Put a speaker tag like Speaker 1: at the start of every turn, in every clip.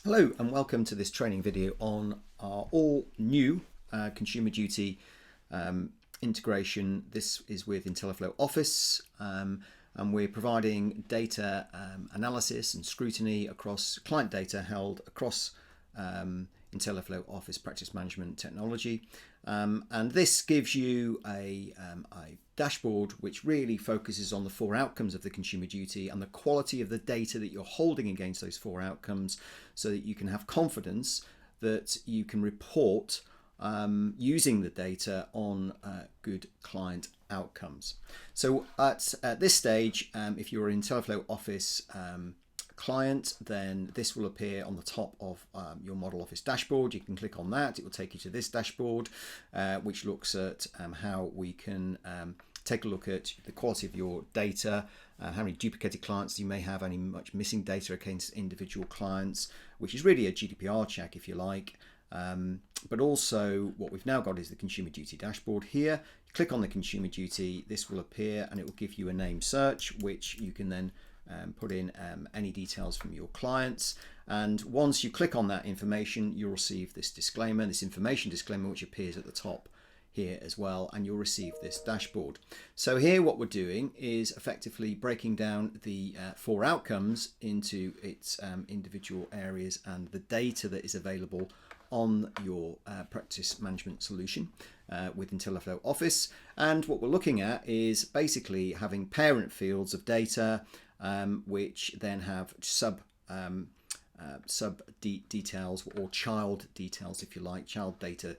Speaker 1: Hello and welcome to this training video on our all new Consumer Duty integration. This is with inteliflow Office and we're providing data analysis and scrutiny across client data held across inteliflow Office practice management technology. And this gives you a dashboard which really focuses on the four outcomes of the consumer duty and the quality of the data that you're holding against those four outcomes, so that you can have confidence that you can report using the data on good client outcomes. So at this stage, if you're an inteliflow Office client, then this will appear on the top of your Model Office dashboard. You can click on that. It will take you to this dashboard, which looks at how we can take a look at the quality of your data, how many duplicated clients you may have, any much missing data against individual clients, which is really a GDPR check if you like. But also what we've now got is the Consumer Duty dashboard here. Click on the Consumer Duty, this will appear and it will give you a name search, which you can then put in any details from your clients, and once you click on that information you'll receive this disclaimer, this information disclaimer, which appears at the top here as well, and you'll receive this dashboard. So here what we're doing is effectively breaking down the four outcomes into its individual areas and the data that is available on your practice management solution with inteliflow Office. And what we're looking at is basically having parent fields of data which then have sub details or child details, if you like, child data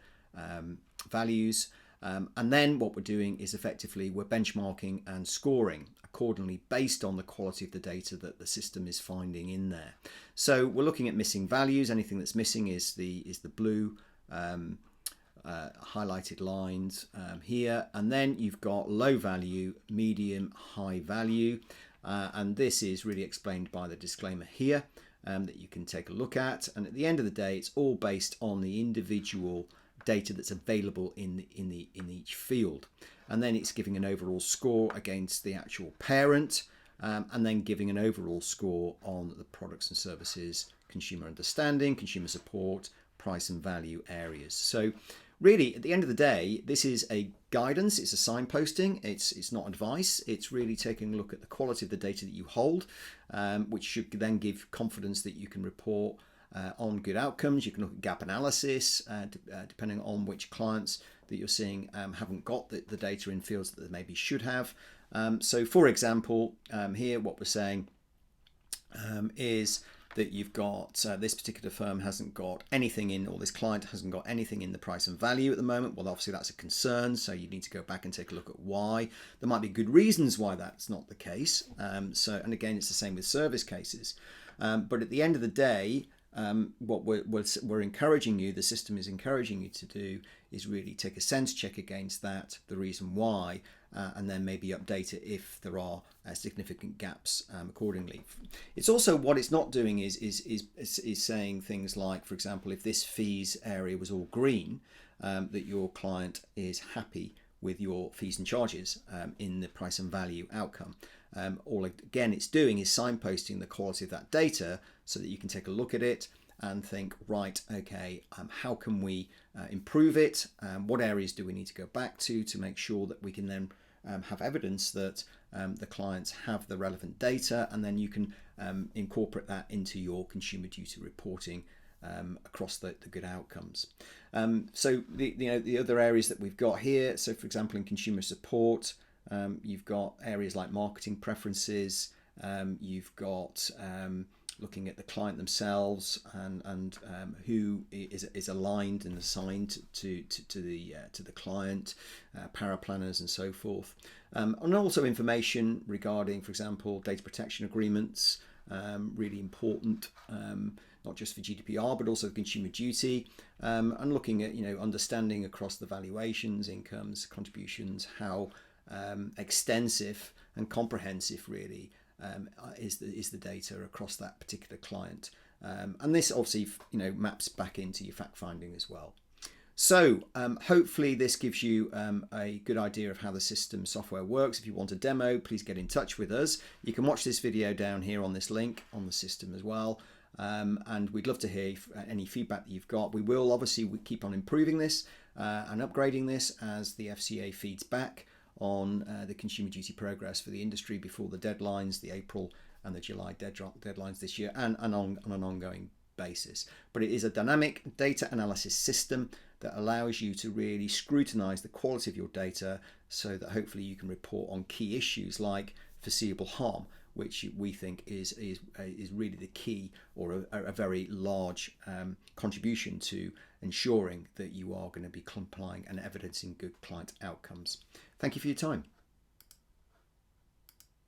Speaker 1: values. And then what we're doing is effectively we're benchmarking and scoring accordingly based on the quality of the data that the system is finding in there. So we're looking at missing values. Anything that's missing is the blue highlighted lines here, and then you've got low value, medium, high value, and this is really explained by the disclaimer here that you can take a look at. And at the end of the day, it's all based on the individual data that's available in each field, and then it's giving an overall score against the actual parent, and then giving an overall score on the products and services, consumer understanding, consumer support, price and value areas. So really, at the end of the day, this is a guidance, it's a signposting, it's not advice, it's really taking a look at the quality of the data that you hold, which should then give confidence that you can report on good outcomes. You can look at gap analysis, depending on which clients that you're seeing haven't got the data in fields that they maybe should have. So for example, here what we're saying is that you've got this particular firm hasn't got anything in, or this client hasn't got anything in the price and value at the moment. Well, obviously that's a concern, so you need to go back and take a look at why. There might be good reasons why that's not the case. And again, it's the same with service cases. But at the end of the day, what we're encouraging you, the system is encouraging you to do, is really take a sense check against that, the reason why, and then maybe update it if there are significant gaps accordingly. It's also, what it's not doing is saying things like, for example, if this fees area was all green, that your client is happy with your fees and charges in the price and value outcome. All again it's doing is signposting the quality of that data so that you can take a look at it and think, right, okay, how can we improve it? What areas do we need to go back to make sure that we can then have evidence that the clients have the relevant data, and then you can incorporate that into your consumer duty reporting across the good outcomes. So the other areas that we've got here, so for example in consumer support, you've got areas like marketing preferences, you've got looking at the client themselves and who is aligned and assigned to the client, paraplanners and so forth, and also information regarding, for example, data protection agreements, really important, not just for GDPR but also consumer duty, and looking at understanding across the valuations, incomes, contributions, how extensive and comprehensive really is the data across that particular client, and this obviously maps back into your fact finding as well. So hopefully this gives you a good idea of how the system software works. If you want a demo, please get in touch with us. You can watch this video down here on this link on the system as well, and we'd love to hear any feedback that you've got. We will obviously keep on improving this and upgrading this as the FCA feeds back on the consumer duty progress for the industry before the deadlines, the April and the July deadlines this year, and on an ongoing basis. But it is a dynamic data analysis system that allows you to really scrutinise the quality of your data so that hopefully you can report on key issues like foreseeable harm, which we think is really the key, or a very large contribution to ensuring that you are going to be complying and evidencing good client outcomes. Thank you for your time.